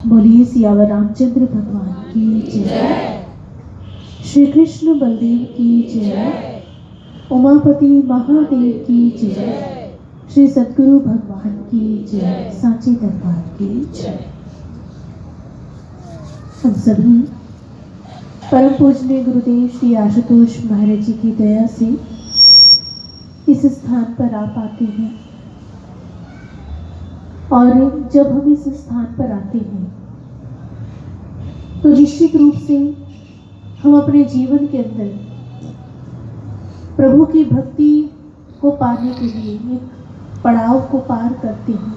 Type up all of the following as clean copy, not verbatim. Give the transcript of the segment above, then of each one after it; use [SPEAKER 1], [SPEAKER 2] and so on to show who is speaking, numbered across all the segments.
[SPEAKER 1] बोलिए सियावर रामचंद्र भगवान की जय। श्री कृष्ण बलदेव की जय। उमापति महादेव की जय। श्री सद्गुरु भगवान की जय। सांची दरबार की जय। हम सभी परम पूजनीय गुरुदेव श्री आशुतोष महाराज जी की दया से इस स्थान पर आ पाते हैं, और जब हम इस स्थान पर आते हैं तो निश्चित रूप से हम अपने जीवन के अंदर प्रभु की भक्ति को पाने के लिए एक पड़ाव को पार करते हैं।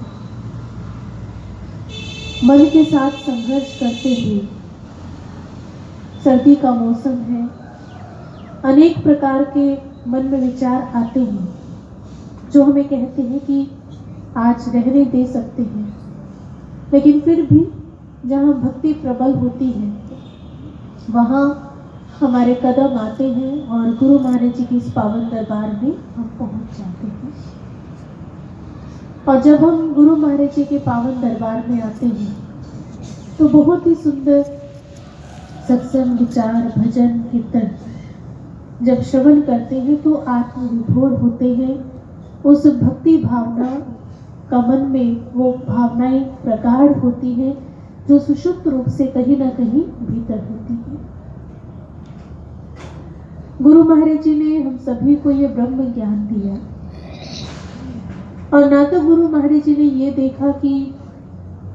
[SPEAKER 1] मन के साथ संघर्ष करते हुए, सर्दी का मौसम है, अनेक प्रकार के मन में विचार आते हैं जो हमें कहते हैं कि आज रहने दे सकते हैं, लेकिन फिर भी जहाँ भक्ति प्रबल होती है वहाँ हमारे कदम आते हैं और गुरु महाराज जी की इस पावन दरबार में हम पहुँच जाते हैं। और जब हम गुरु महाराज जी के पावन दरबार में आते हैं तो बहुत ही सुंदर सत्संग, विचार, भजन, कीर्तन जब श्रवण करते हैं तो आत्मविभोर होते हैं। उस भक्ति भावना का मन में वो भावनाएं प्रगाढ़ होती हैं जो सुषुप्त रूप से कहीं ना कहीं भीतर होती है। गुरु महाराज जी ने हम सभी को ये ब्रह्म ज्ञान दिया, और ना तो गुरु महाराज जी ने ये देखा कि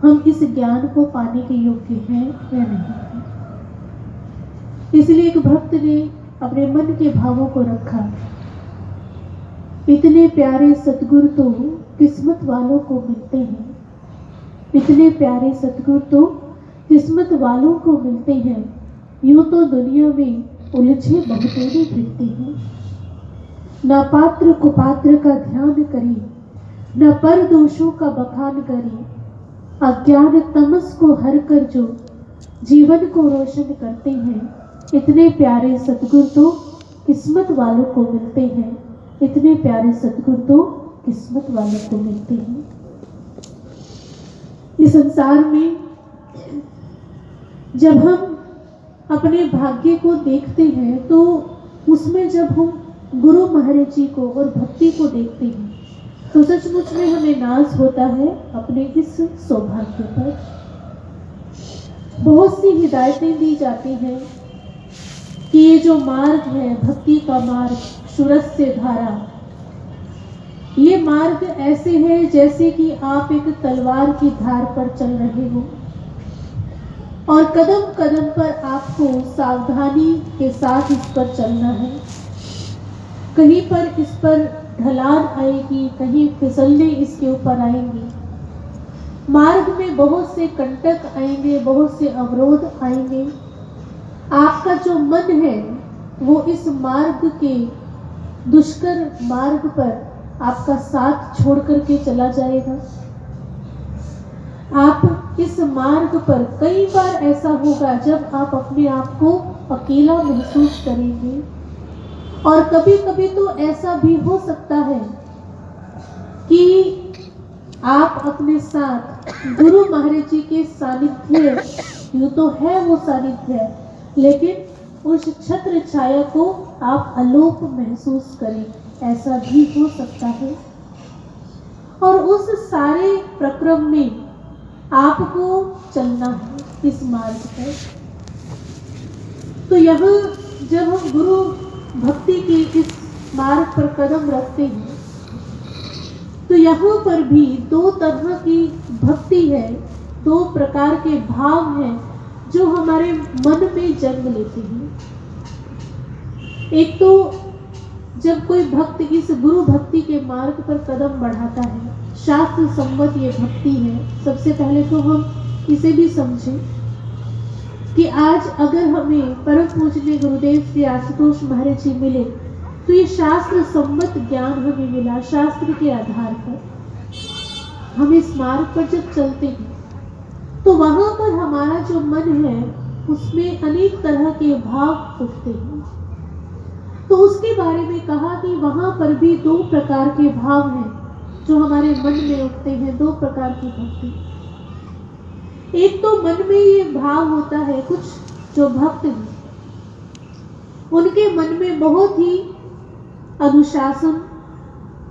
[SPEAKER 1] हम इस ज्ञान को पाने के योग्य हैं या नहीं। इसलिए एक भक्त ने अपने मन के भावों को रखा, इतने प्यारे सतगुरु तो किस्मत वालों को मिलते हैं, इतने प्यारे सतगुरु तो किस्मत वालों को मिलते हैं। यूं तो दुनिया में उलझे बहुतेरे फिरते हैं, ना पात्र कुपात्र का ध्यान करें, ना पर दोषों का बखान करें। अज्ञान तमस को हर कर जो जीवन को रोशन करते हैं, इतने प्यारे सतगुरु तो किस्मत वालों को मिलते हैं, इतने प्यारे सतगुरु तो किस्मत वालों को मिलते हैं। इस संसार में जब हम अपने भाग्य को देखते हैं तो उसमें जब हम गुरु महाराज जी को और भक्ति को देखते हैं तो सचमुच में हमें नाज होता है अपने इस सौभाग्य पर। बहुत सी हिदायतें दी जाती हैं कि ये जो मार्ग है भक्ति का मार्ग, सुरस्य धारा, ये मार्ग ऐसे है जैसे कि आप एक तलवार की धार पर चल रहे हो, और कदम कदम पर आपको सावधानी के साथ इस पर चलना है। कहीं पर इस पर ढलान आएगी, कहीं फिसलने इसके ऊपर आएंगी। मार्ग में बहुत से कंटक आएंगे, बहुत से अवरोध आएंगे। आपका जो मन है वो इस मार्ग के दुष्कर मार्ग पर आपका साथ छोड़ करके चला जाएगा। आप इस मार्ग पर कई बार ऐसा होगा जब आप अपने आप को अकेला महसूस करेंगे, और कभी कभी तो ऐसा भी हो सकता है कि आप अपने साथ गुरु महाराज जी के सानिध्य, यूं तो है वो सानिध्य, लेकिन उस छत्र छाया को आप अलोप महसूस करें, ऐसा भी हो सकता है। और उस सारे प्रक्रम में आपको चलना है इस मार्ग पर। तो यहाँ जब हम गुरु भक्ति के इस मार्ग पर कदम रखते हैं तो यहाँ पर भी दो तरह की भक्ति है, दो प्रकार के भाव हैं जो हमारे मन में जन्म लेते हैं। एक तो जब कोई भक्त इस गुरु भक्ति के मार्ग पर कदम बढ़ाता है, शास्त्र सम्मत ये भक्ति है। सबसे पहले तो हम इसे भी समझें कि आज अगर हमें परम पूजनीय गुरुदेव श्री आशुतोष महाराज जी मिले तो ये शास्त्र सम्मत ज्ञान हमें मिला। शास्त्र के आधार पर हम इस मार्ग पर जब चलते हैं तो वहां पर हमारा जो मन है उसमें अनेक तरह के भाव उठते हैं। तो उसके बारे में कहा कि वहां पर भी दो प्रकार के भाव हैं जो हमारे मन में उठते हैं, दो प्रकार की भक्ति। एक तो मन में ये भाव होता है, कुछ जो भक्त हैं उनके मन में बहुत ही अनुशासन,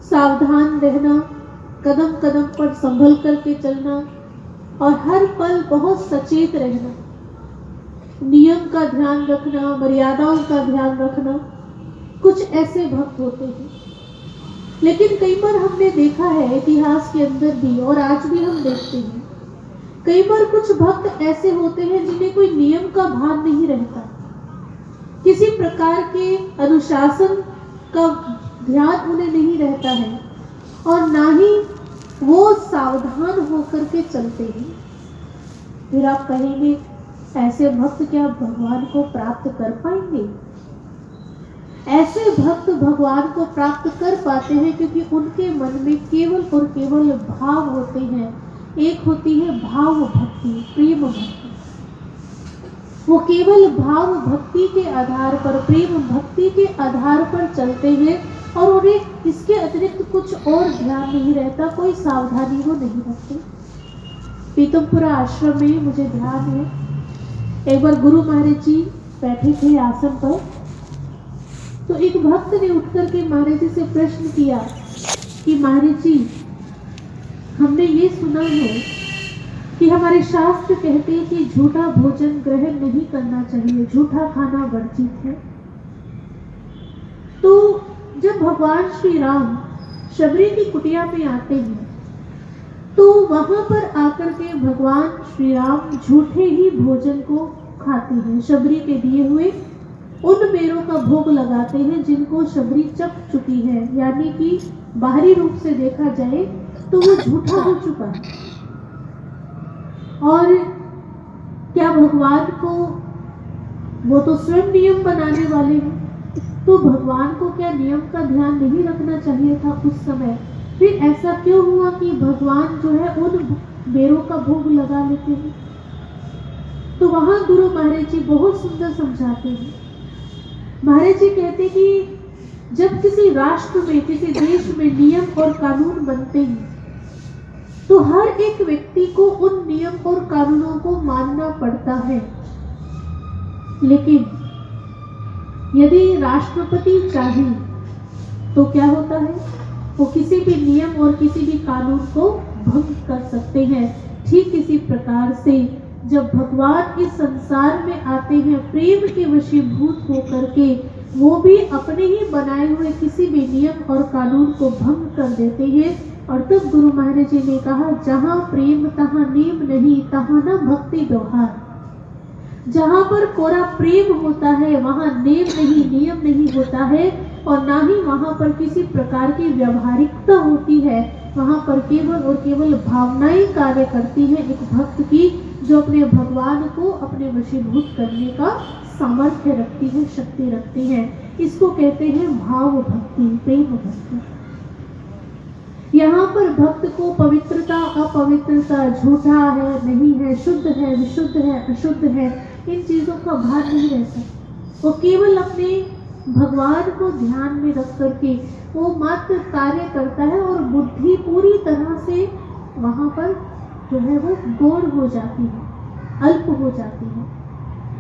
[SPEAKER 1] सावधान रहना, कदम कदम पर संभल करके चलना और हर पल बहुत सचेत रहना, नियम का ध्यान रखना, मर्यादाओं का ध्यान रखना, कुछ ऐसे भक्त होते हैं। लेकिन कई बार हमने देखा है इतिहास के अंदर भी और आज भी हम देखते हैं, कई बार कुछ भक्त ऐसे होते हैं जिन्हें कोई नियम का भान नहीं रहता, किसी प्रकार के अनुशासन का ध्यान उन्हें नहीं रहता है और ना ही वो सावधान होकर के चलते हैं। फिर आप कहेंगे ऐसे भक्त क्या भगवान को प्राप्त कर पाएंगे? ऐसे भक्त भगवान को प्राप्त कर पाते हैं क्योंकि उनके मन में केवल और केवल भाव होते हैं। एक होती है भाव भक्ति, प्रेम भक्ति। वो केवल भाव भक्ति के आधार पर, प्रेम भक्ति के आधार पर चलते हैं और उन्हें इसके अतिरिक्त कुछ और ध्यान नहीं रहता, कोई सावधानी वो नहीं रखते। पीतमपुरा आश्रम में मुझे ध्यान है, एक बार गुरु महाराज जी बैठे थे आसन पर, तो एक भक्त ने उठकर के महाराज जी से प्रश्न किया कि महाराज जी, हमने ये सुना है कि हमारे शास्त्र कहते हैं कि झूठा भोजन ग्रहण नहीं करना चाहिए, झूठा खाना वर्जित है। तो जब भगवान श्री राम शबरी की कुटिया में आते हैं तो वहां पर आकर के भगवान श्री राम झूठे ही भोजन को खाते हैं, शबरी के दिए हुए उन मेरों का भोग लगाते हैं जिनको शबरी चख चुकी है, यानी कि बाहरी रूप से देखा जाए तो वो झूठा हो चुका है। और क्या भगवान को, वो तो स्वयं नियम बनाने वाले हैं, तो भगवान को क्या नियम का ध्यान नहीं रखना चाहिए था उस समय? फिर ऐसा क्यों हुआ कि भगवान जो है उन बेरों का भोग लगा लेते हैं? तो वहां गुरु महाराज जी बहुत सुंदर समझाते हैं। महाराज जी कहते कि जब किसी राष्ट्र में, किसी देश में नियम और कानून बनते हैं तो हर एक व्यक्ति को उन नियम और कानूनों को मानना पड़ता है। लेकिन यदि राष्ट्रपति चाहे तो क्या होता है, वो किसी भी नियम और किसी भी कानून को भंग कर सकते हैं। ठीक इसी प्रकार से जब भगवान इस संसार में आते हैं प्रेम के वशीभूत होकर के, वो भी अपने ही बनाए हुए किसी भी नियम और कानून को भंग कर देते हैं। और तब गुरु महाराज जी ने कहा, जहां प्रेम तहां नेम नहीं, तहां न भक्ति व्यवहार। जहां पर कोरा प्रेम होता है वहां नेम नहीं, नियम नहीं होता है और ना ही वहां पर किसी प्रकार की व्यवहारिकता होती है। वहां पर केवल और केवल भावनाएं कार्य करती हैं एक भक्त की, जो अपने भगवान को अपने वशीभूत करने का सामर्थ्य रखती है, शक्ति रखती है। इसको कहते हैं भाव भक्ति, प्रेम भक्ति। यहाँ पर भक्त को पवित्रता, अपवित्रता, झूठा है, नहीं है, शुद्ध है, विशुद्ध है, अशुद्ध है, इन चीजों का भान नहीं रहता। वो केवल अपने भगवान को ध्यान में रख करके वो मात्र कार्य करता है और बुद्धि पूरी तरह से वहां पर जो है वो गौण हो जाती है, अल्प हो जाती है।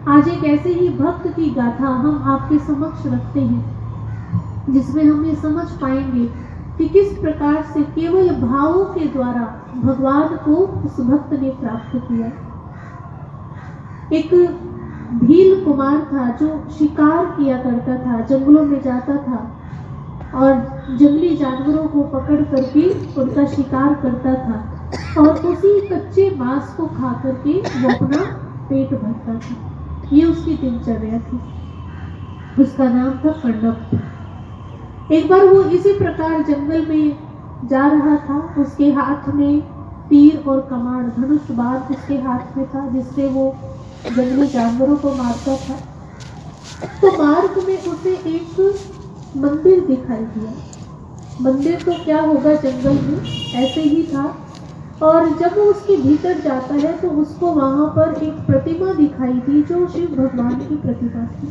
[SPEAKER 1] आज एक ऐसे ही भक्त की गाथा हम आपके समक्ष रखते हैं जिसमें हम ये समझ पाएंगे कि किस प्रकार से केवल भावों के द्वारा भगवान को उस भक्त ने प्राप्त किया। एक भील कुमार था जो शिकार किया करता था, जंगलों में जाता था और जंगली जानवरों को पकड़ करके उनका शिकार करता था और उसी कच्चे मांस को खा करके वो अपना पेट भरता था। ये उसकी दिनचर्या थी। उसका नाम था कण्व। एक बार वो इसी प्रकार जंगल में जा रहा था, उसके हाथ में तीर और कमान, धनुष बाण उसके हाथ में था जिससे वो जंगली जानवरों को मारता था। तो मार्ग में उसे एक मंदिर दिखाई दिया। मंदिर तो क्या होगा जंगल में, ऐसे ही था। और जब वो उसके भीतर जाता है तो उसको वहां पर एक प्रतिमा दिखाई दी जो शिव भगवान की प्रतिमा थी।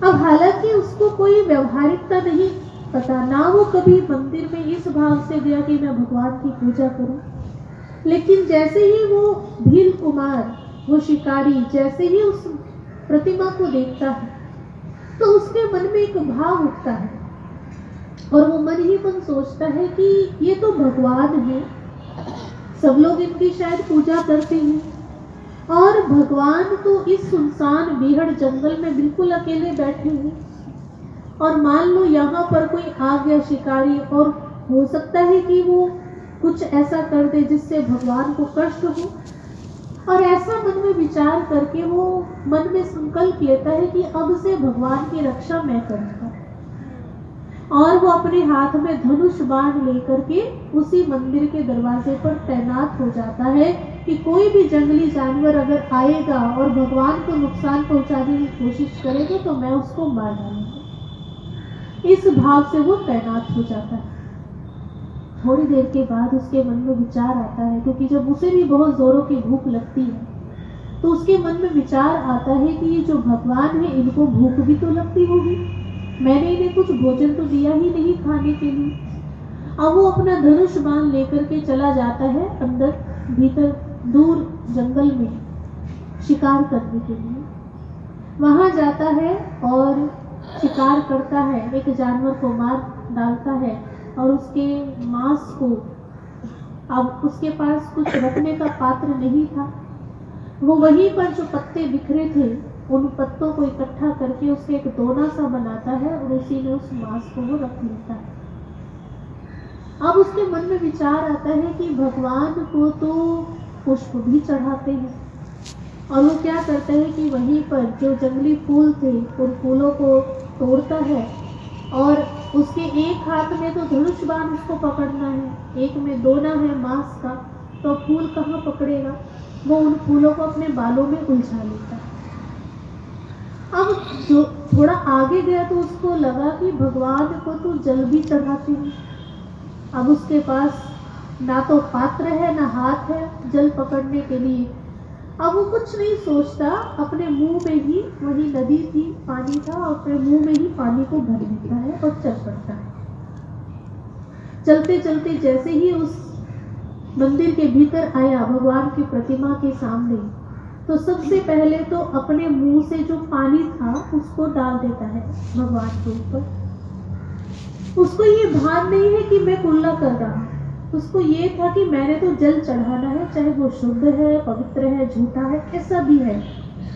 [SPEAKER 1] अब हालांकि उसको कोई व्यवहारिकता नहीं पता, ना वो कभी मंदिर में इस भाव से गया कि मैं भगवान की पूजा करूं, लेकिन जैसे ही वो भील कुमार, वो शिकारी जैसे ही उस प्रतिमा को देखता है तो उसके मन में एक भाव उठता है और वो मन ही मन सोचता है कि ये तो भगवान है, सब लोग इनकी शायद पूजा करते हैं और भगवान तो इस सुनसान बीहड़ जंगल में बिल्कुल अकेले बैठे हैं और मान लो यहाँ पर कोई आ गया शिकारी और हो सकता है कि वो कुछ ऐसा कर दे जिससे भगवान को कष्ट हो। और ऐसा मन में विचार करके वो मन में संकल्प लेता है कि अब से भगवान की रक्षा मैं करूंगा और वो अपने हाथ में धनुष बाण लेकर के उसी मंदिर के दरवाजे पर तैनात हो जाता है कि कोई भी जंगली जानवर अगर आएगा और भगवान को नुकसान पहुंचाने की कोशिश करेगा तो मैं उसको मार डालूंगा। इस भाव से वो तैनात हो जाता है। थोड़ी देर के बाद उसके मन में विचार आता है, क्योंकि जब उसे भी बहुत जोरों की भूख लगती है तो उसके मन में विचार आता है कि ये जो भगवान है इनको भूख भी तो लगती होगी, मैंने इन्हें कुछ भोजन तो दिया ही नहीं खाने के लिए। अब वो अपना धनुष बाण लेकर के चला जाता है अंदर भीतर दूर जंगल में शिकार करने के लिए। वहां जाता है और शिकार करता है, एक जानवर को मार डालता है और उसके मांस को, अब उसके पास कुछ रखने का पात्र नहीं था, वो वहीं पर जो पत्ते बिखरे थे उन पत्तों को इकट्ठा करके उसके एक दोना सा बनाता है और उसी में उस मांस को वो रख लेता है। अब उसके मन में विचार आता है कि भगवान को तो पुष्प भी चढ़ाते हैं और वो क्या करता है कि वहीं पर जो जंगली फूल थे उन फूलों को तोड़ता है और उसके एक हाथ में तो धनुष बाण उसको पकड़ना है, एक में दोना है मांस का, तो फूल कहाँ पकड़ेगा, वो उन फूलों को अपने बालों में उलझा लेता है। अब जो थोड़ा आगे गया तो उसको लगा कि भगवान को तो जल भी चढ़ाते हैं। अब उसके पास ना तो पात्र है ना हाथ है जल पकड़ने के लिए। अब वो कुछ नहीं सोचता, अपने मुंह में ही, वही नदी थी, पानी था, अपने मुंह में ही पानी को भर लेता है और चल पड़ता है। चलते चलते जैसे ही उस मंदिर के भीतर आया भगवान की प्रतिमा के सामने, तो सबसे पहले तो अपने मुंह से जो पानी था उसको डाल देता है भगवान के ऊपर। उसको ये भान नहीं है कि मैं कुल्ला कर रहा हूं, उसको ये था कि मैंने तो जल चढ़ाना है, चाहे वो शुद्ध है, पवित्र है, झूठा है, कैसा भी है।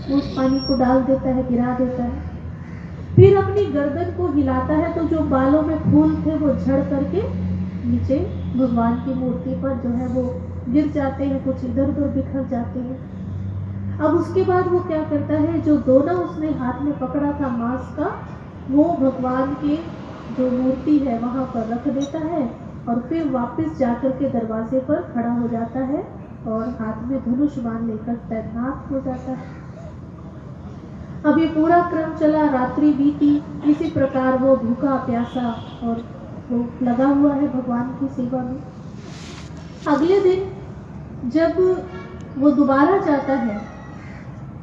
[SPEAKER 1] वो उस पानी को डाल देता है, गिरा देता है, फिर अपनी गर्दन को हिलाता है तो जो बालों में फूल थे वो झड़ करके नीचे भगवान की मूर्ति पर जो है वो गिर जाते हैं, कुछ इधर उधर बिखर जाते हैं। अब उसके बाद वो क्या करता है, जो दोना उसने हाथ में पकड़ा था मांस का, वो भगवान के जो मूर्ति है वहां पर रख देता है और फिर वापस जाकर के दरवाजे पर खड़ा हो जाता है और हाथ में धनुष बाण लेकर तैनात हो जाता है। अब ये पूरा क्रम चला, रात्रि बीती, इसी प्रकार वो भूखा प्यासा और वो लगा हुआ है भगवान की सेवा में। अगले दिन जब वो दोबारा जाता है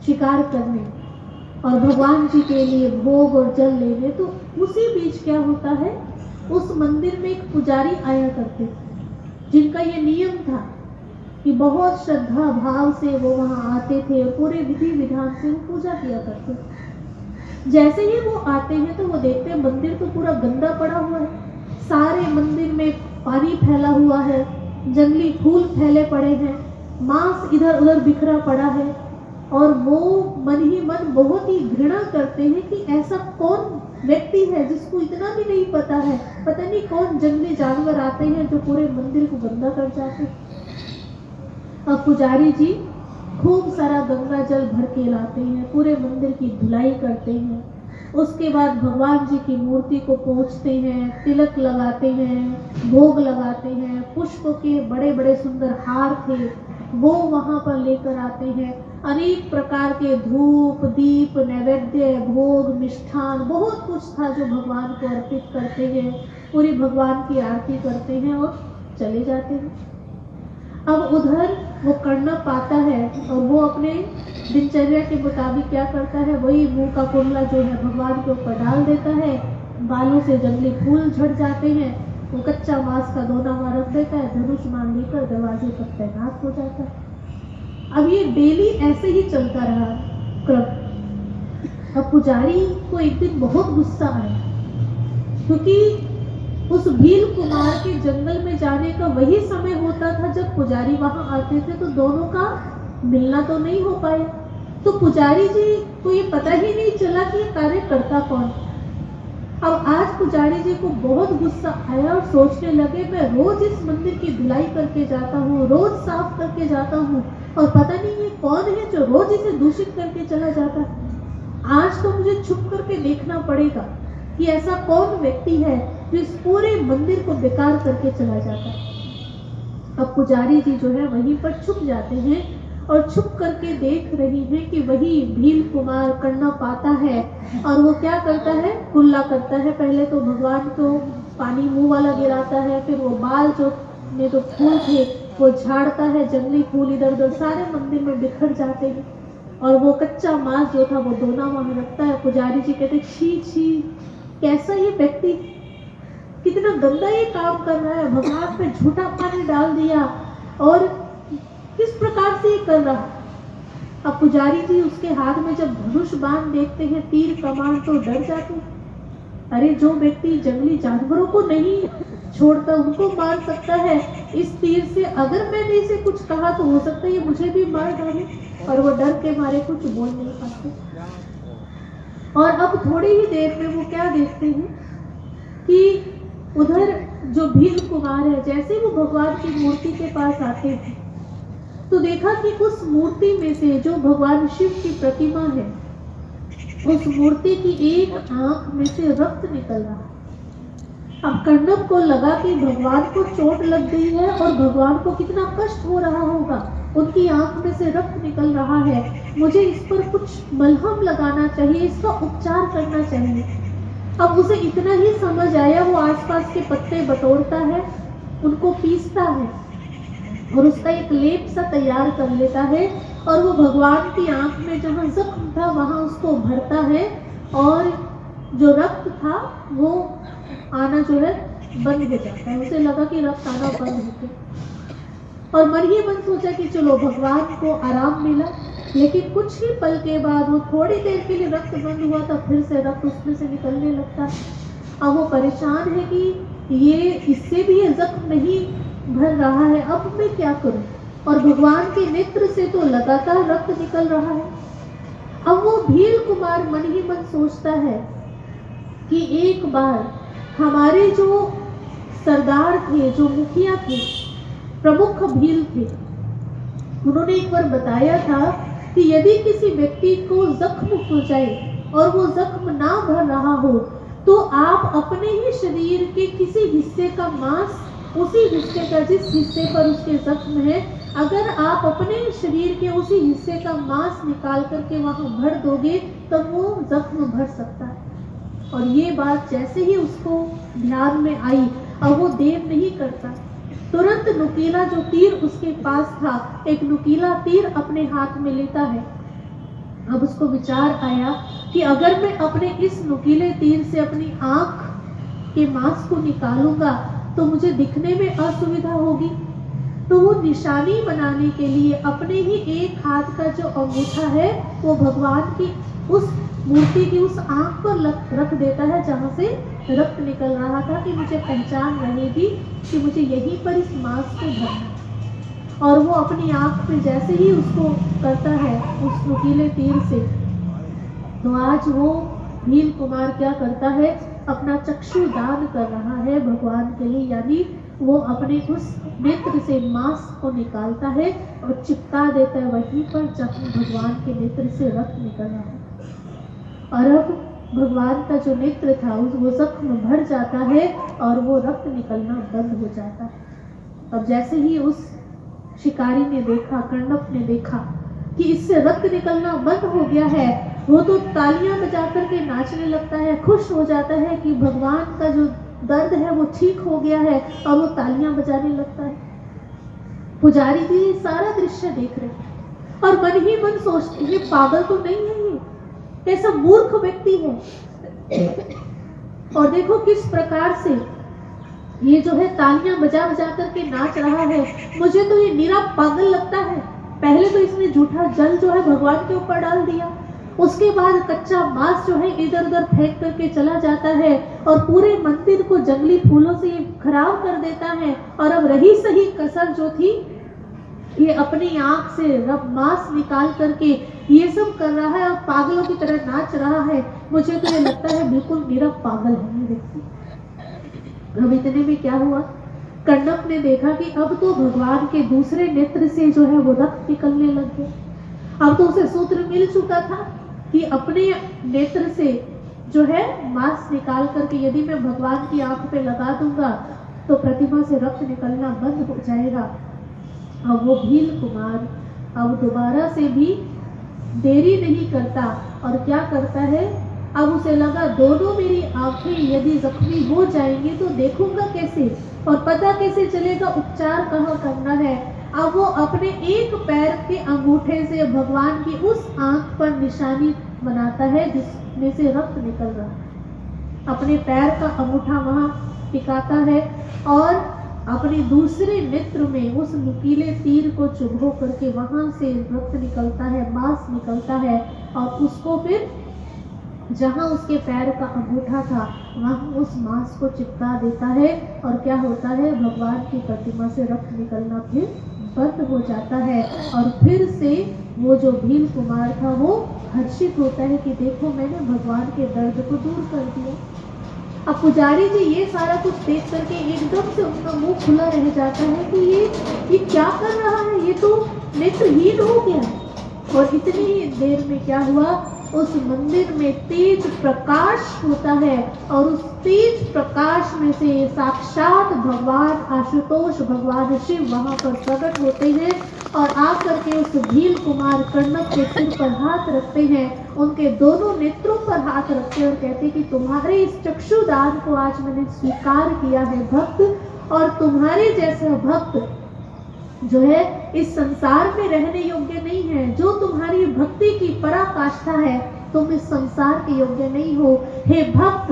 [SPEAKER 1] शिकार करने और भगवान जी के लिए भोग और जल लेने, तो उसी बीच क्या होता है, उस मंदिर में एक पुजारी आया करते थे जिनका ये नियम था कि बहुत श्रद्धा भाव से वो वहां आते थे और पूरे विधि विधान से वो पूजा किया करते थे। जैसे ही वो आते हैं तो वो देखते हैं मंदिर तो पूरा गंदा पड़ा हुआ है, सारे मंदिर में पानी फैला हुआ है, जंगली फूल फैले पड़े हैं, मांस इधर उधर बिखरा पड़ा है और वो मन ही मन बहुत ही घृणा करते हैं कि ऐसा कौन व्यक्ति है जिसको इतना भी नहीं पता है, पता नहीं कौन जंगली जानवर आते हैं जो पूरे मंदिर को गंदा कर जाते हैं। अब पुजारी जी खूब सारा गंगा जल भर के लाते हैं, पूरे मंदिर की धुलाई करते हैं, उसके बाद भगवान जी की मूर्ति को पोंछते हैं, तिलक लगाते हैं, भोग लगाते हैं, पुष्प के बड़े बड़े सुंदर हार थे वो वहां पर लेकर आते हैं, अनेक प्रकार के धूप दीप नैवेद्य भोग मिष्ठान बहुत कुछ था जो भगवान को अर्पित करते हैं, पूरी भगवान की आरती करते हैं और चले जाते हैं। अब उधर वो कर्णप आता है और वो अपने दिनचर्या के मुताबिक क्या करता है, वही मुंह का कुंडला जो है भगवान के ऊपर डाल देता है, बालों से जंगली फूल झड़ जाते हैं वो कच्चा मांस का दोना वहां रख देता है, धनुष मान लेकर दरवाजे पर तैनात हो जाता है। अब ये डेली ऐसे ही चलता रहा क्रम। अब पुजारी को एक दिन बहुत गुस्सा आया, क्योंकि उस भील कुमार के जंगल में जाने का वही समय होता था जब पुजारी वहां आते थे, तो दोनों का मिलना तो नहीं हो पाया। तो पुजारी जी को ये पता ही नहीं चला कि ये कार्य करता कौन। अब आज पुजारी जी को बहुत गुस्सा आया और सोचने लगे, मैं रोज इस मंदिर की धुलाई करके जाता हूँ, रोज साफ करके जाता हूँ, और पता नहीं ये कौन है जो रोज इसे दूषित करके चला जाता है। आज तो मुझे छुप करके देखना पड़ेगा कि ऐसा कौन व्यक्ति है जो इस पूरे मंदिर को बेकार करके चला जाता है। अब पुजारी जी जो है वहीं पर छुप जाते हैं और छुप करके देख रही हैं कि वही भील कुमार कण्णप आता है, और वो क्या करता है, कुल्ला करता है। पहले तो भगवान को पानी मुंह वाला गिराता है, फिर वो बाल जो फूल थे वो झाड़ता है, जंगली फूल इधर उधर सारे मंदिर में बिखर जाते हैं, और वो कच्चा मांस जो था वो दोना वहां रखता है। पुजारी जी कहते छी छी, कैसा ये व्यक्ति, कितना गंदा ये काम कर रहा है, भगवान पे झूठा पानी डाल दिया, और किस प्रकार से ये कर रहा है। अब पुजारी जी उसके हाथ में जब धनुष बाण देखते हैं, तीर कमान, तो डर जाते हैं। अरे जो व्यक्ति जंगली जानवरों को नहीं छोड़ता उनको मार सकता है, इस तीर से अगर मैंने इसे कुछ कहा तो हो सकता है ये मुझे भी मार डाले, और वो डर के मारे कुछ बोल नहीं पाते। और अब थोड़ी ही देर में वो क्या देखते हैं कि उधर जो भील कुमार है, जैसे वो भगवान की मूर्ति के पास आते हैं तो देखा कि उस मूर्ति में से जो भगवान शिव की प्रतिमा है, उस मूर्ति की एक आंख में से रक्त निकल रहा है। अब कण्णप को लगा कि भगवान को चोट लग गई है और भगवान को कितना कष्ट हो रहा होगा, उनकी आंख में से रक्त निकल रहा है, मुझे इस पर कुछ मलहम लगाना चाहिए, इसका उपचार करना चाहिए। अब उसे इतना ही समझ आया, वो आसपास के पत्ते बटोरता है, उनको पीसता है और उसका एक लेप सा तैयार कर लेता है, और वो भगवान की आंख में जहाँ जख्म था वहां उसको भरता है, और जो रक्त था वो आना जो है बंद हो जाता है। उसे लगा कि रक्त आना बंद हो गया, और मन ही मन सोचा कि चलो भगवान को आराम मिला। लेकिन कुछ ही पल के बाद वो थोड़ी देर के लिए रक्त बंद हुआ था, फिर से रक्त उसमें से निकलने लगता। अब वो परेशान है कि ये इससे भी ये जख्म नहीं भर रहा है, अब मैं क्या करूं, और भगवान के नेत्र से तो लगातार रक्त निकल रहा है। अब वो भील कुमार मन ही मन सोचता है कि एक बार हमारे जो सरदार थे, जो मुखिया थे, प्रमुख भील थे, उन्होंने एक बार बताया था कि यदि किसी व्यक्ति को जख्म हो जाए और वो जख्म ना भर रहा हो तो आप अपने ही शरीर के किसी हिस्से का मांस, उसी हिस्से का जिस हिस्से पर उसके जख्म है, अगर आप अपने शरीर के उसी हिस्से का मांस निकाल करके वहां भर दोगे तब वो जख्म भर सकता है। और ये बात जैसे ही उसको ध्यान में आई, अब वो देर नहीं करता, तुरंत नुकीला जो तीर उसके पास था, एक नुकीला तीर अपने हाथ में लेता है। अब उसको विचार आया कि अगर मैं अपने इस नुकीले तीर से अपनी आंख के मांस को निकालूंगा तो मुझे दिखने में असुविधा होगी। तो वो निशानी बनाने के लिए अपने ही एक हाथ का जो अंगूठा है वो भगवान की उस मूर्ति की उस आंख पर रख देता है जहां से रक्त निकल रहा था, कि मुझे पहचान रहेगी कि मुझे यहीं पर इस मांस को भरना। और वो अपनी आंख में जैसे ही उसको करता है उस नुकीले तीर से, तो आज वो भील कुमार क्या करता है, अपना चक्षु दान कर रहा है भगवान के लिए, यानी वो अपने उस नेत्र से मांस को निकालता है और चिपका देता है वहीं पर जहाँ भगवान के नेत्र से रक्त निकल रहा है। और अब भगवान का जो नेत्र था वो जख्म भर जाता है और वो रक्त निकलना बंद हो जाता है। अब जैसे ही उस शिकारी ने देखा, कण्णप ने देखा कि इससे रक्त निकलना बंद हो गया है, वो तो तालियां बजा करके नाचने लगता है, खुश हो जाता है कि भगवान का जो दर्द है वो ठीक हो गया है, और वो तालियां बजाने लगता है। पुजारी जी सारा दृश्य देख रहे हैं और मन ही मन सोचते हैं, पागल तो नहीं है ये, कैसा मूर्ख व्यक्ति है। और देखो किस प्रकार से ये जो है तालियां बजा बजा करके नाच रहा है, मुझे तो ये निरा पागल लगता है। पहले तो इसने जूठा जल जो है भगवान के ऊपर डाल दिया, उसके बाद कच्चा मांस जो है इधर उधर फेंक करके चला जाता है और पूरे मंदिर को जंगली फूलों से ये खराब कर देता है। और अब रही सही कसर जो थी, ये अपनी आंख से रब मांस निकाल करके ये सब कर रहा है और पागलों की तरह नाच रहा है। मुझे तो ये लगता है बिल्कुल निरा पागल है ये व्यक्ति। अब इतने में क्या हुआ, कण्व ने देखा कि अब तो भगवान के दूसरे नेत्र से जो है वो रक्त निकलने लग गया। अब तो उसे सूत्र मिल चुका था कि अपने नेत्र से जो है मांस निकाल करके यदि मैं भगवान की आंख पे लगा दूंगा तो प्रतिमा से रक्त निकलना बंद हो जाएगा। अब वो भील कुमार अब दोबारा से भी देरी नहीं करता और क्या करता है, अब उसे लगा दोनों मेरी आंखें यदि जख्मी हो जाएंगी तो देखूंगा कैसे और पता कैसे चलेगा उपचार कहाँ करना है। अब वो अपने एक पैर के अंगूठे से भगवान की उस आंख पर निशानी बनाता है जिसमें से रक्त निकल रहा है। अपने पैर का अंगूठा वहां टिकाता है और अपने दूसरे नेत्र में उस नुकीले तीर को चुभो करके वहां से रक्त निकलता है, मांस निकलता है और उसको फिर जहां उसके पैर का अंगूठा था वहां उस मांस को चिपका देता है। और क्या होता है, भगवान की प्रतिमा से रक्त निकलना फिर बंद हो जाता है और फिर से वो जो भील कुमार था वो हर्षित होता है कि देखो मैंने भगवान के दर्द को दूर कर दिया। अब पुजारी जी ये सारा कुछ देख करके एकदम से उनका मुंह खुला रह जाता है कि ये क्या कर रहा है, ये तो नेत्रहीन हो गया। और इतनी ही देर में क्या हुआ, उस मंदिर में तेज प्रकाश होता है और उस तेज प्रकाश में से साक्षात भगवान आशुतोष भगवान शिव वहां पर प्रकट होते हैं और आकर के उस भील कुमार कण्व के सिर पर हाथ रखते हैं, उनके दोनों नेत्रों पर हाथ रखते हैं और कहते हैं कि तुम्हारे इस चक्षुदान को आज मैंने स्वीकार किया है भक्त, और तुम्हारे जैसा भक्त जो है इस संसार में रहने योग्य नहीं है। जो तुम्हारी भक्ति की पराकाष्ठा है तुम इस संसार के योग्य नहीं हो। हे भक्त,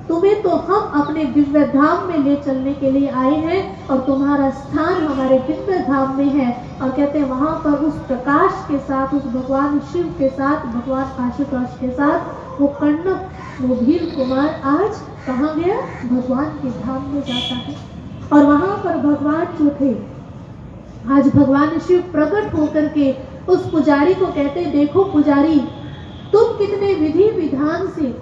[SPEAKER 1] तुम्हें तो हम अपने दिव्य धाम में ले चलने के लिए आए हैं और तुम्हारा स्थान हमारे दिव्य धाम में है। और कहते हैं वहां पर उस प्रकाश के साथ, उस भगवान शिव के साथ, भगवान आशुतोष के साथ वो कण्व, वो भील कुमार आज कहाँ गया, भगवान के धाम में जाता है। और वहां पर भगवान जो थे, आज भगवान शिव प्रकट होकर के उस पुजारी को कहते, देखो पुजारी, तुम कितने विधि विधान से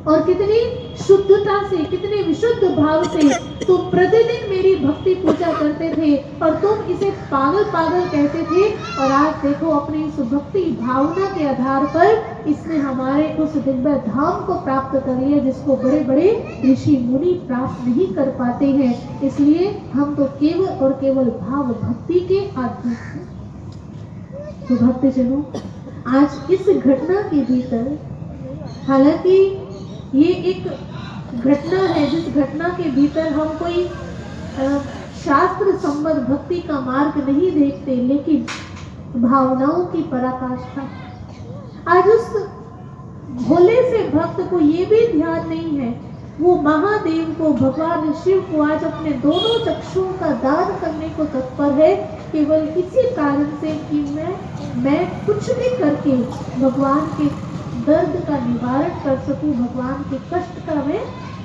[SPEAKER 1] और कितनी शुद्धता से, कितने विशुद्ध भाव से तुम प्रतिदिन मेरी भक्ति पूजा करते थे और तुम इसे पागल पागल कहते थे। और आज देखो अपनी इस भक्ति भावना के आधार पर इसने हमारे उस दिव्य धाम को प्राप्त कर लिया जिसको बड़े बड़े ऋषि मुनि प्राप्त नहीं कर पाते हैं। इसलिए हम तो केवल और केवल भाव भक्ति के आधीन हैं। तो भक्तजनों, आज इस घटना के भीतर, हालांकि ये एक घटना है जिस घटना के भीतर हम कोई शास्त्र संबद्ध भक्ति का मार्ग नहीं देखते, लेकिन भावनाओं की पराकाष्ठा। आज उस भोले से भक्त को ये भी ध्यान नहीं है, वो महादेव को, भगवान शिव को आज अपने दोनों चक्षुओं का दान करने को तत्पर है, केवल इसी कारण से कि मैं कुछ भी करके भगवान के दर्द का निवारण कर सकूं, भगवान के कष्ट का मैं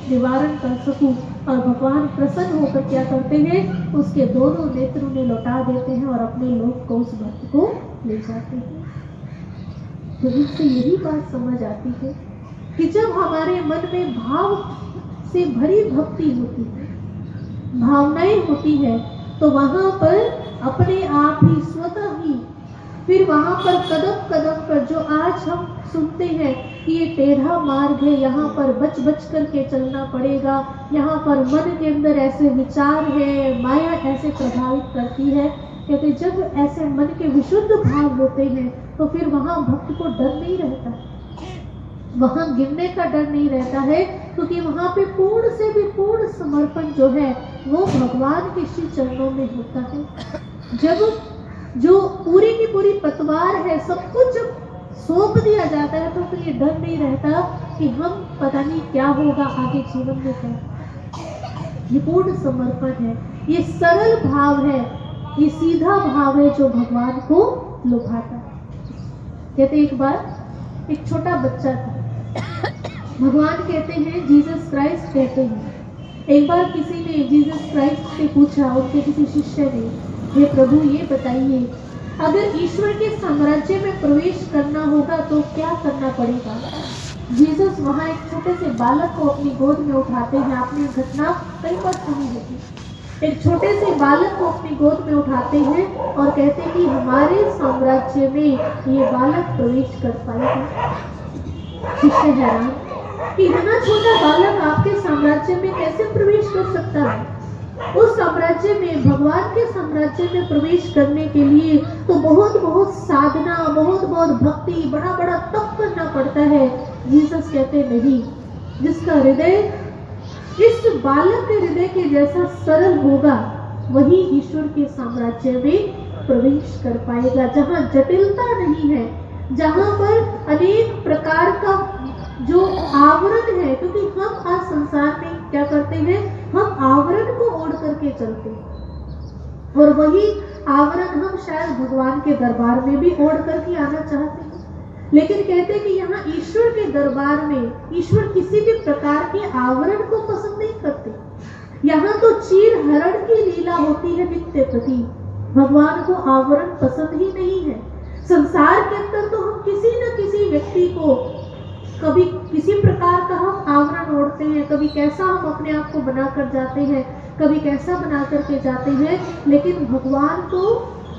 [SPEAKER 1] निवारण कर सकूं। और भगवान प्रसन्न होकर क्या करते हैं, उसके दोनों नेत्र उन्हें लौटा देते हैं और अपने लोक को, उस भक्त को ले जाते हैं। तो इससे यही बात समझ आती है कि जब हमारे मन में भाव से भरी भक्ति होती है, भावनाएं होती है, तो वहां पर अपने आप ही स्वतः ही फिर वहां पर कदम कदम पर जो आज हम सुनते हैं कि ये टेढ़ा मार्ग है, यहाँ पर बच बच करके चलना पड़ेगा, यहाँ पर मन के अंदर ऐसे विचार है, माया ऐसे प्रभावित करती है। कहते जब ऐसे मन के विशुद्ध भाव होते हैं तो फिर वहां भक्त को डर नहीं रहता, वहां गिरने का डर नहीं रहता है, क्योंकि वहां पे पूर्ण से भी पूर्ण समर्पण जो है वो भगवान के श्री चरणों में होता है। जब जो पूरी की पूरी पतवार है, सब कुछ जब सौंप दिया जाता है तो फिर ये डर नहीं रहता कि हम पता नहीं क्या होगा आगे जीवन में क्या। ये पूर्ण समर्पण है, ये सरल भाव है, ये सीधा भाव है जो भगवान को लुभाता है। कहते एक बार एक छोटा बच्चा था, भगवान कहते हैं, जीसस क्राइस्ट कहते हैं, एक बार किसी ने जीसस क्राइस्ट से पूछा, उनके किसी शिष्य ने, हे प्रभु ये बताइए, अगर ईश्वर के साम्राज्य में प्रवेश करना होगा तो क्या करना पड़ेगा? जीसस वहाँ एक छोटे से बालक को अपनी गोद में उठाते हैं। आपने घटना कई बार सुनी होगी। एक छोटे से बालक को अपनी गोद में उठाते हैं और कहते हैं कि हमारे साम्राज्य में ये बालक प्रवेश कर पाएगा। शिष्य हैरान कि इतना छोटा बालक आपके साम्राज्य में कैसे प्रवेश कर सकता है? उस साम्राज्य में, भगवान के साम्राज्य में प्रवेश करने के लिए तो बहुत बहुत साधना, बहुत बहुत भक्ति, बड़ा बड़ा तप करना पड़ता है। जीसस कहते नहीं, जिसका हृदय इस बालक के हृदय के जैसा सरल होगा वही ईश्वर के साम्राज्य में प्रवेश कर पाएगा, जहाँ जटिलता नहीं है, जहाँ पर अनेक प्रकार का जो आवरण है। क्योंकि हम आज संसार में क्या करते हैं, हम आवरण को ओढ़ करके चलते हैं और वही आवरण हम शायद भगवान के दरबार में भी ओढ़ करके आना चाहते हैं। लेकिन कहते हैं कि यहाँ ईश्वर के दरबार में ईश्वर किसी भी प्रकार के आवरण को पसंद नहीं करते। यहाँ तो चीर हरण की लीला होती है नित्य प्रति। भगवान को आवरण पसंद ही नहीं है। संसार के अंदर तो हम किसी न किसी व्यक्ति को कभी किसी प्रकार का हम आवरण ओढ़ते हैं, कभी कैसा हम अपने आप को बनाकर जाते हैं, कभी कैसा बना करके जाते हैं। लेकिन भगवान तो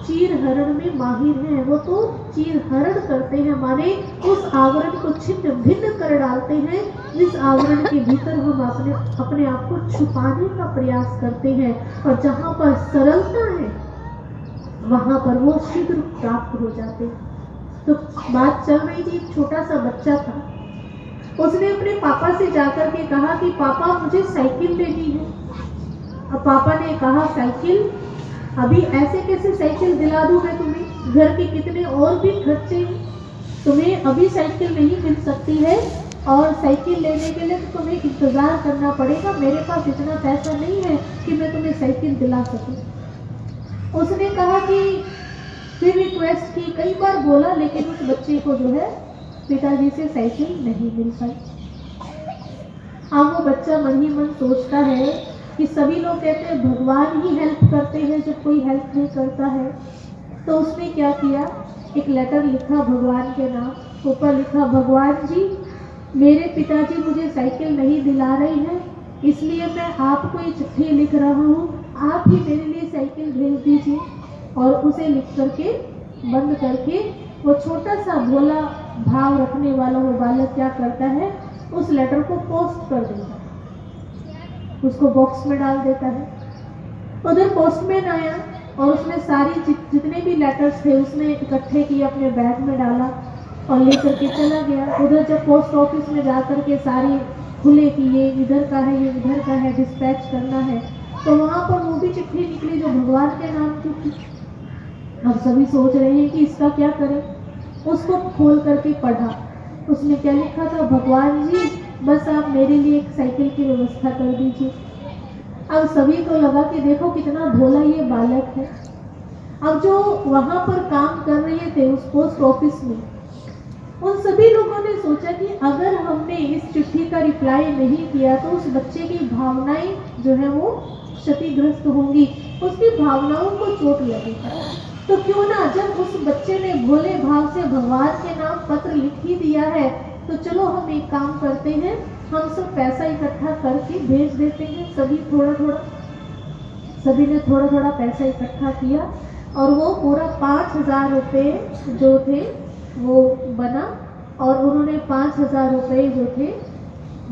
[SPEAKER 1] चीर हरण में माहिर हैं। वो तो चीर हरण करते हैं, माने उस आवरण को छिन्न भिन्न कर डालते हैं जिस आवरण के भीतर हम अपने आप को छुपाने का प्रयास करते हैं। और जहाँ पर सरलता है वहाँ पर वो शीघ्र प्राप्त हो जाते हैं। तो बात चल रही थी, एक छोटा सा बच्चा था, उसने अपने पापा से जाकर के कहा कि पापा मुझे साइकिल लेनी है। अब पापा ने कहा साइकिल? अभी ऐसे कैसे साइकिल दिला दूं मैं तुम्हें? घर के कितने और भी खर्चे हैं, तुम्हें अभी साइकिल नहीं मिल सकती है और साइकिल लेने के लिए तो तुम्हें इंतजार करना पड़ेगा। मेरे पास इतना पैसा नहीं है कि मैं तुम्हें साइकिल दिला सकूं। उसने कहा कि फिर रिक्वेस्ट की, कई बार बोला, लेकिन उस बच्चे को जो है पिताजी से साइकिल नहीं मिल पाई। अब वो बच्चा मन ही मन सोचता है कि सभी लोग कहते हैं भगवान ही हेल्प करते हैं जब कोई हेल्प नहीं करता है। तो उसने क्या किया, एक लेटर लिखा भगवान के नाम, ऊपर लिखा, भगवान जी मेरे पिताजी मुझे साइकिल नहीं दिला रही है, इसलिए मैं आपको ये चिट्ठी लिख रहा हूँ, आप ही मेरे लिए साइकिल भेज दीजिए। और उसे लिख करके बंद करके वो छोटा सा भोला भाव रखने वाला वो बालक क्या करता है, उस लेटर को पोस्ट कर देता है, उसको बॉक्स में डाल देता है। उधर पोस्टमैन आया और उसने सारी जितने भी लेटर्स थे उसने इकट्ठे किए, अपने बैग में डाला और लेकर के चला गया। उधर जब पोस्ट ऑफिस में जाकर के सारी खुले कि ये इधर का है, ये इधर का है, डिस्पैच करना है, तो वहाँ पर वो भी चिट्ठी निकली जो भगवान के नाम की थी। अब सभी सोच रहे हैं कि इसका क्या करें। उसको खोल करके पढ़ा, उसने क्या लिखा था, भगवान जी बस आप मेरे लिए एक साइकिल की व्यवस्था कर दीजिए। अब सभी को लगा कि देखो कितना भोला ये बालक है। अब जो वहाँ पर काम कर रहे थे उस पोस्ट ऑफिस में, उन सभी लोगों ने सोचा कि अगर हमने इस चिट्ठी का रिप्लाई नहीं किया तो उस बच्चे की भावनाएं जो है वो क्षतिग्रस्त होंगी, उसकी भावनाओं को चोट लगेगा। तो क्यों ना, जब उस बच्चे ने भोले भाव से भगवान के नाम पत्र लिख ही दिया है, तो चलो हम एक काम करते हैं, हम सब पैसा इकट्ठा करके भेज देते हैं। सभी ने थोड़ा थोड़ा पैसा इकट्ठा किया और वो पूरा 5,000 रुपये जो थे वो बना और उन्होंने 5,000 रुपये जो थे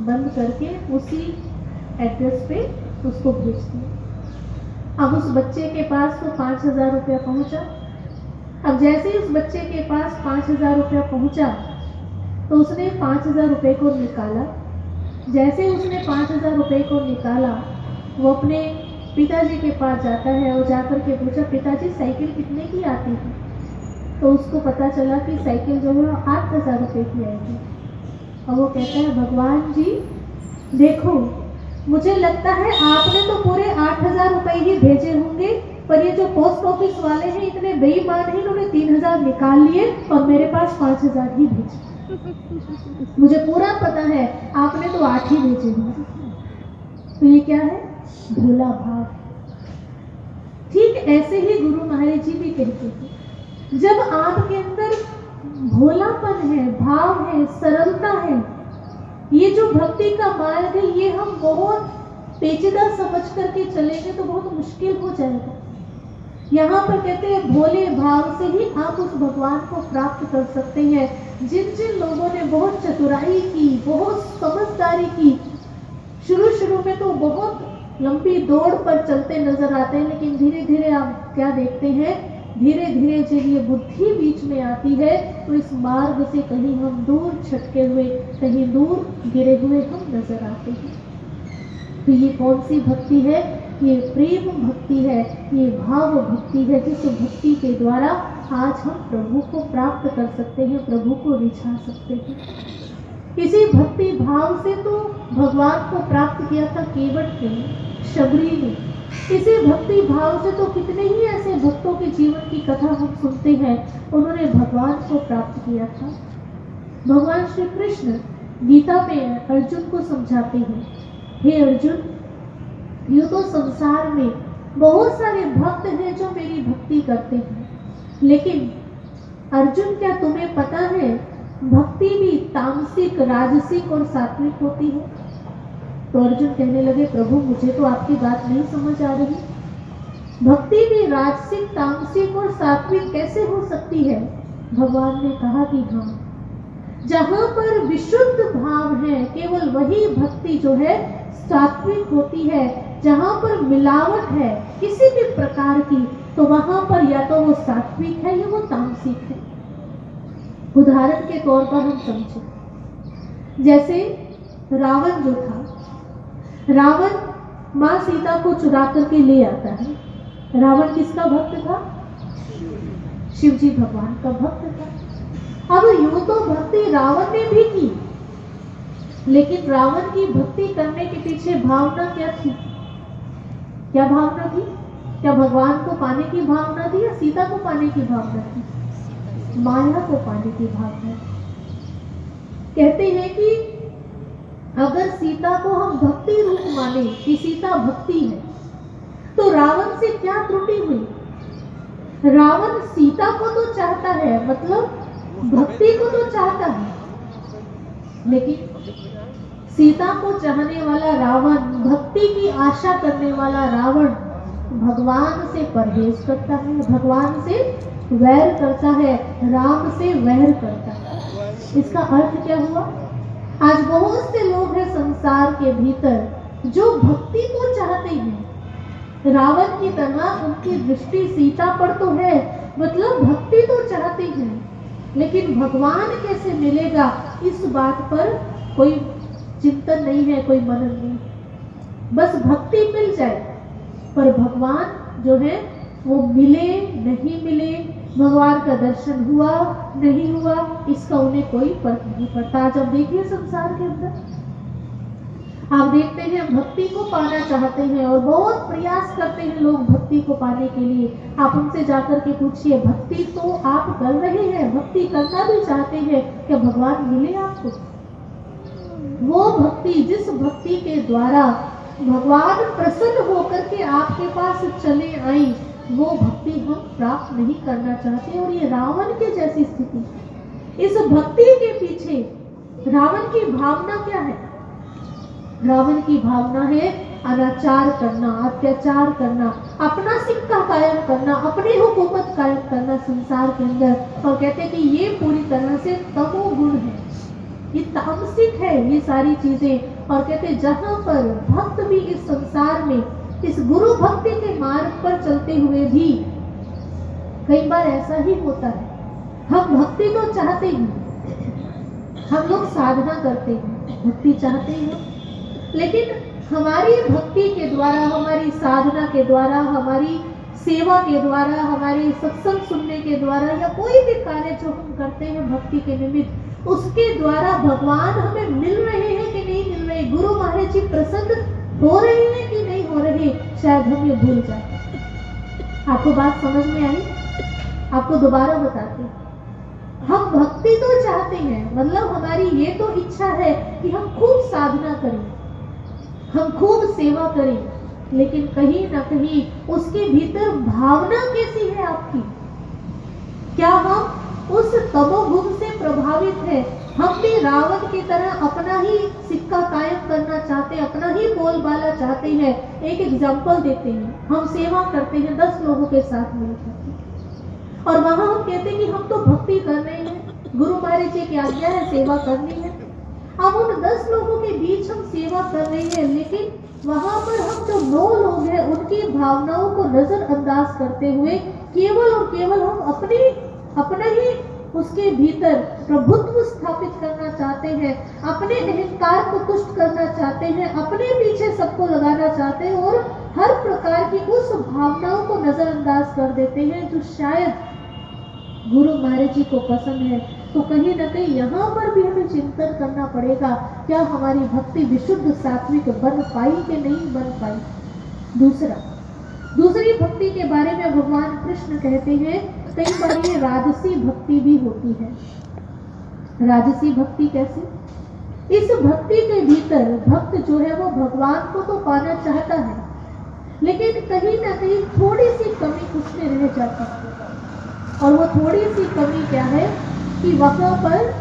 [SPEAKER 1] बंद करके उसी एड्रेस पे उसको भेज दिया। अब उस बच्चे के पास तो 5,000 रुपया पहुंचा। अब जैसे ही उस बच्चे के पास 5,000 रुपया पहुंचा तो उसने 5,000 रुपये को निकाला। जैसे उसने 5,000 रुपये को निकाला, वो अपने पिताजी के पास जाता है और जाकर के पूछा, पिताजी साइकिल कितने की आती है? तो उसको पता चला कि साइकिल जो है 8,000 रुपये की आएगी। और वो कहता है, भगवान जी देखो मुझे लगता है आपने तो पूरे 8,000 रुपए ही भेजे होंगे, पर ये जो पोस्ट ऑफिस वाले हैं इतने बेईमान हैं, इन्होंने 3,000 निकाल लिए और मेरे पास 5,000 ही भेजे। मुझे पूरा पता है आपने तो 8 ही भेजे होंगे। तो ये क्या है? भोला भाव। ठीक ऐसे ही गुरु महाराज जी भी कहते थे, जब आपके अंदर भोलापन है, भाव है, सरलता है, ये जो भक्ति का मार्ग है ये हम बहुत पेचीदा समझ करके चलेंगे तो बहुत मुश्किल हो जाएगा। यहाँ पर कहते हैं भोले भाव से ही आप उस भगवान को प्राप्त कर सकते हैं। जिन जिन लोगों ने बहुत चतुराई की, बहुत समझदारी की, शुरू में तो बहुत लंबी दौड़ पर चलते नजर आते हैं, लेकिन धीरे धीरे आप क्या देखते हैं, धीरे धीरे जब ये बुद्धि बीच में आती है तो इस मार्ग से कहीं हम दूर छटके हुए, कहीं दूर गिरे हुए हम नजर आते हैं। तो ये कौन सी भक्ति है? ये प्रेम भक्ति है, ये भाव भक्ति है, जिस भक्ति के द्वारा आज हम प्रभु को प्राप्त कर सकते हैं, प्रभु को रिझा सकते हैं। इसी भक्ति भाव से तो भगवान को प्राप्त किया था केवट ने, शबरी ने। इसी भक्ति भाव से तो कितने ही ऐसे भक्तों के जीवन की कथा हम सुनते हैं, उन्होंने भगवान को प्राप्त किया था। भगवान श्री कृष्ण गीता में अर्जुन को समझाते हैं, हे अर्जुन, यूं तो संसार में बहुत सारे भक्त हैं जो मेरी भक्ति करते हैं, लेकिन अर्जुन क्या तुम्हें पता है भक्ति भी तामसिक, राजसिक और सात्विक होती है? तो अर्जुन कहने लगे, प्रभु मुझे तो आपकी बात नहीं समझ आ रही, भक्ति भी राजसिक, तामसिक और सात्विक कैसे हो सकती है? भगवान ने कहा कि हाँ, जहां पर विशुद्ध भाव है केवल वही भक्ति जो है सात्विक होती है। जहां पर मिलावट है किसी भी प्रकार की, तो वहां पर या तो वो सात्विक है या वो तामसिक है। उदाहरण के तौर पर हम समझे, जैसे रावण जो था, रावण मां सीता को चुरा करके ले आता है। रावण किसका भक्त था? शिव जी भगवान का भक्त था। अब यूं तो भक्ति रावण ने भी की, लेकिन रावण की भक्ति करने के पीछे भावना क्या थी? क्या भावना थी? क्या भगवान को पाने की भावना थी या सीता को पाने की भावना थी? माया को पाने की भावना। कहते हैं कि अगर सीता को हम भक्ति रूप माने कि सीता भक्ति है, तो रावण से क्या त्रुटि हुई? रावण सीता को तो चाहता है, मतलब भक्ति को तो चाहता है, लेकिन सीता को चाहने वाला रावण, भक्ति की आशा करने वाला रावण भगवान से परहेज करता है, भगवान से वैर करता है, राम से वैर करता है। इसका अर्थ क्या हुआ? आज बहुत से लोग हैं संसार के भीतर जो भक्ति तो चाहते हैं, रावण की तरह उनकी दृष्टि सीता पर तो है, मतलब भक्ति तो चाहते हैं, लेकिन भगवान कैसे मिलेगा इस बात पर कोई चिंतन नहीं है, कोई मनन नहीं। बस भक्ति मिल जाए, पर भगवान जो है वो मिले नहीं मिले, भगवान का दर्शन हुआ नहीं हुआ, इसका उन्हें कोई फर्क नहीं पड़ता। जब देखिए संसार के अंदर आप देखते हैं भक्ति को पाना चाहते हैं और बहुत प्रयास करते हैं लोग भक्ति को पाने के लिए। आप उनसे जाकर के पूछिए, भक्ति तो आप कर रहे हैं, भक्ति करना भी चाहते हैं, क्या भगवान मिले आपको? वो भक्ति, जिस भक्ति के द्वारा भगवान प्रसन्न होकर के आपके पास चले आई, वो भक्ति हम प्राप्त नहीं करना चाहते। और ये रावण के जैसी स्थिति। इस भक्ति के पीछे रावण की भावना क्या है? रावण की भावना है अनाचार करना, अत्याचार करना, अपना सिक्का कायम करना, अपनी हुकूमत कायम करना संसार के अंदर। और कहते कि ये पूरी तरह से तमोगुण है, ये तामसिक है ये सारी चीजें। और कहते जहां पर भक्त भी इस संसार में इस गुरु भक्ति के मार्ग पर चलते हुए भी कई बार ऐसा ही होता है, हम भक्ति तो चाहते हैं, हम लोग साधना करते हैं, भक्ति चाहते हैं, लेकिन हमारी भक्ति के द्वारा, हमारी साधना के द्वारा, हमारी सेवा के द्वारा, हमारे सत्संग सुनने के द्वारा या कोई भी कार्य जो हम करते हैं भक्ति के निमित्त, उसके द्वारा भगवान हमें मिल रहे हैं कि नहीं मिल रहे, गुरु महाराज जी प्रसन्न हो रहे हैं कि नहीं हो रहे, शायद हम ये भूल जाते। आपको बात समझ में आई? आपको दोबारा बताते, हम भक्ति तो चाहते हैं, मतलब हमारी ये तो इच्छा है कि हम खूब साधना करें, हम खूब सेवा करें, लेकिन कहीं ना कहीं उसके भीतर भावना कैसी है आपकी? क्या हम उस तमोगुण से प्रभावित है? हम भी रावण की तरह अपना ही सिक्का कायम करना चाहते हैं, अपना ही बोलबाला चाहते हैं। एक एग्जाम्पल देते हैं, हम सेवा करते हैं 10 लोगों के साथ मिलकर, और वहां हम कहते हैं कि हम तो भक्ति कर रहे हैं, गुरु महाराज जी की आज्ञा है, सेवा करनी है। अब उन 10 लोगों के बीच हम सेवा कर रहे हैं, लेकिन वहां पर हम जो 9 लोग हैं उनकी भावनाओं को नजरअंदाज करते हुए केवल और केवल हम अपना ही उसके भीतर प्रभुत्व स्थापित करना चाहते हैं, अपने अहंकार को तुष्ट करना चाहते हैं, अपने पीछे सबको लगाना चाहते हैं और हर प्रकार की उस भावनाओं को नजरअंदाज कर देते हैं जो शायद गुरु महाराज जी को पसंद है। तो कहीं न कहीं यहाँ पर भी हमें चिंतन करना पड़ेगा, क्या हमारी भक्ति विशुद्ध सात्विक बन पाई कि नहीं बन पाई। दूसरी भक्ति के बारे में भगवान कृष्ण कहते हैं, कई बार ये राजसी भक्ति भी होती है। राजसी भक्ति कैसे? इस भक्ति के भीतर भक्त जो है वो भगवान को तो पाना चाहता है, लेकिन कहीं ना कहीं थोड़ी सी कमी उसमें रह जाती है। और वो थोड़ी सी कमी क्या है कि वहां पर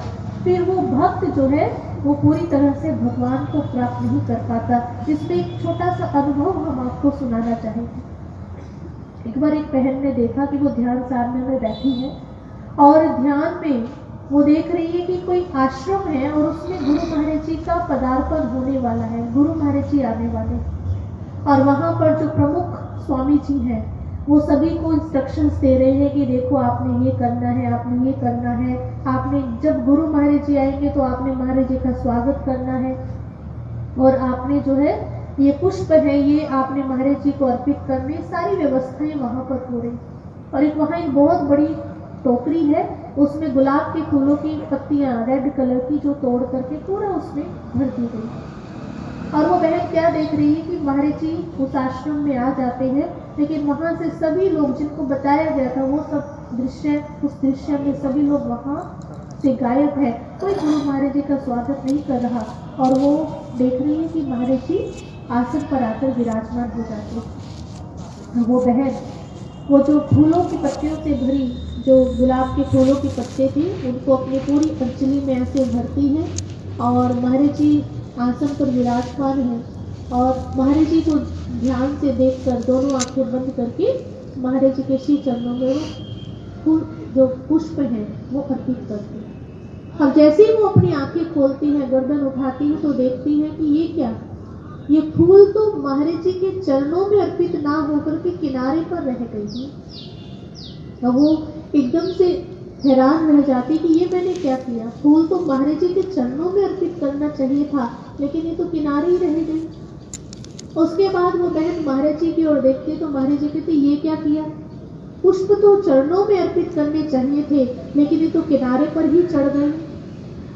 [SPEAKER 1] फिर वो भक्त जो है वो पूरी तरह से भगवान को प्राप्त नहीं कर पाता। इसमें एक छोटा सा अनुभव हम आपको सुनाना चाहेंगे। एक बार एक बहन ने देखा कि वो ध्यान साधना में बैठी है और ध्यान में वो देख रही है कि कोई आश्रम है और उसमें गुरु महाराज जी का पदार्पण होने वाला है, गुरु महाराज जी आने वाले। और वहां पर जो प्रमुख स्वामी जी हैं वो सभी को इंस्ट्रक्शंस दे रहे हैं कि देखो आपने ये करना है, आपने ये करना है, आपने जब गुरु महाराज जी आएंगे तो आपने महाराज जी का स्वागत करना है, और आपने जो है ये पुष्प है ये आपने महाराज जी को अर्पित करने, सारी व्यवस्थाएं वहां पर हो रही। और एक वहां एक बहुत बड़ी टोकरी है, उसमें गुलाब के फूलों की पत्तियां रेड कलर की जो तोड़ करके पूरा उसमें भर दी गई। और वो बहन क्या देख रही है कि महाराज जी उस आश्रम में आ जाते हैं, लेकिन वहां से सभी लोग जिनको बताया गया था वो सब दृश्य, उस दृश्य में सभी लोग वहां से गायब है, कोई गुरु महाराज जी का स्वागत नहीं कर रहा। और वो देख रही है कि महाराज जी आसन पर आकर विराजमान हो जाते। वो बहन वो जो फूलों की पत्तियों से भरी जो गुलाब के फूलों की पत्ते थे उनको अपनी पूरी अंजलि में ऐसे भरती है, और महाराज जी आसन पर विराजमान है, और महाराज जी को ध्यान से देखकर दोनों आंखें बंद करके महाराज जी के श्री चरणों में वो जो पुष्प है वो अर्पित करती है। अब जैसे ही वो अपनी आंखें खोलती है, गर्दन उठाती है, तो देखती है कि ये क्या, ये फूल तो महाराज जी के चरणों में अर्पित ना होकर के किनारे पर रह गई है। अब वो एकदम से हैरान रह जाती कि ये मैंने क्या किया, फूल तो महाराज जी के चरणों में अर्पित करना चाहिए था, लेकिन ये तो किनारे ही रह गई। उसके बाद वो बहन महाराज जी की ओर देखती तो महाराज जी कहते ये क्या किया, पुष्प तो चरणों में अर्पित करने चाहिए थे, लेकिन ये तो किनारे पर ही चढ़ गए।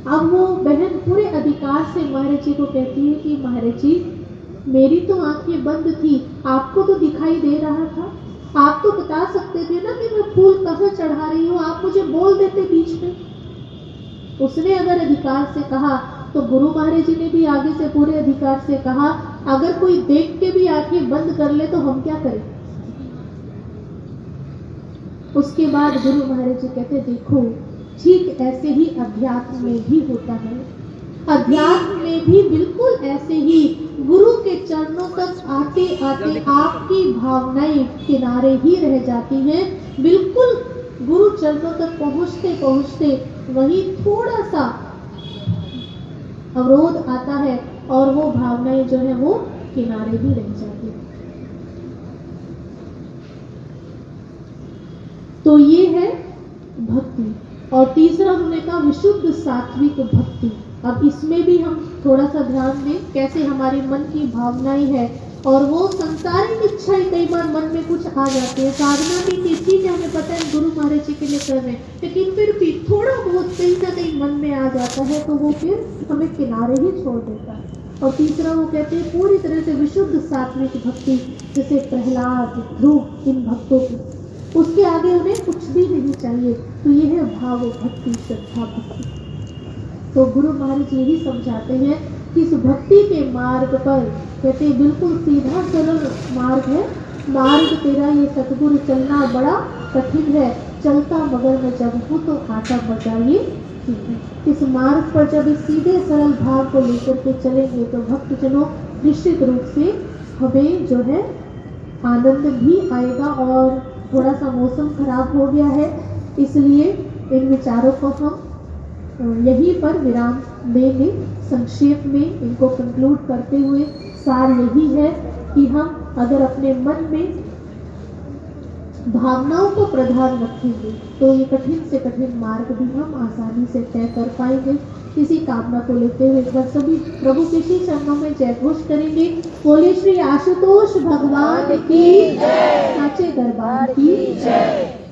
[SPEAKER 1] अब वो बहन पूरे अधिकार से महाराज जी को कहती है कि महाराज जी मेरी तो आंखें बंद थी, आपको तो दिखाई दे रहा था, आप तो बता सकते थे ना कि मैं फूल कहाँ चढ़ा रही हूँ, आप मुझे बोल देते बीच में। उसने अगर अधिकार से कहा तो गुरु महाराज जी ने भी आगे से पूरे अधिकार से कहा, अगर कोई देख के भी आंखें बंद कर ले तो हम क्या करें। उसके बाद गुरु महाराज जी कहते देखो ठीक ऐसे ही अध्यात्म में भी होता है, अध्यात्म में भी बिल्कुल ऐसे ही गुरु के चरणों तक आते आते आपकी भावनाएं किनारे ही रह जाती हैं। बिल्कुल गुरु चरणों तक पहुंचते पहुंचते वही थोड़ा सा अवरोध आता है और वो भावनाएं जो है वो किनारे ही रह जाती है। तो ये है भक्ति। और तीसरा हमने कहा विशुद्ध सात्विक भक्ति। अब इसमें भी हम थोड़ा सा ध्यान दें कैसे हमारे मन की भावनाएं है, और वो संसारिक इच्छाएं कई बार मन में कुछ आ जाती है। साधना भी किसी ने हमें पता है गुरु महाराज जी के लिए कर रहे हैं, लेकिन फिर भी थोड़ा बहुत कहीं ना कहीं मन में आ जाता है, तो वो फिर हमें किनारे ही छोड़ देता है। और तीसरा वो कहते हैं पूरी तरह से विशुद्ध सात्विक भक्ति, जैसे प्रहलाद, ध्रुव, इन भक्तों की, उसके आगे उन्हें कुछ भी नहीं चाहिए। तो ये है भाव भक्ति, श्रद्धा भक्ति। तो गुरु महाराज यही समझाते हैं कि इस भक्ति के मार्ग पर कहते हैं बिल्कुल सीधा सरल मार्ग है, मार्ग तेरा ये सतगुरु चलना बड़ा कठिन है, चलता मगर मैं जब हूँ तो आटा बजाइए ठीक है। इस मार्ग पर जब इस सीधे सरल भाव को लेकर के चलेंगे तो भक्तजनों निश्चित रूप से हमें जो है आनंद भी आएगा। और थोड़ा सा मौसम खराब हो गया है, इसलिए इन विचारों को हम यहीं पर विराम देंगे। संक्षेप में इनको कंक्लूड करते हुए सार यही है कि हम अगर अपने मन में भावनाओं को प्रधान रखेंगे तो ये कठिन से कठिन मार्ग भी हम आसानी से तय कर पाएंगे। इसी कामना को लेते हुए एक बार सभी प्रभु के श्री चरणों में जय घोष करेंगे। बोले श्री आशुतोष भगवान की जय, साचे दरबार की जय।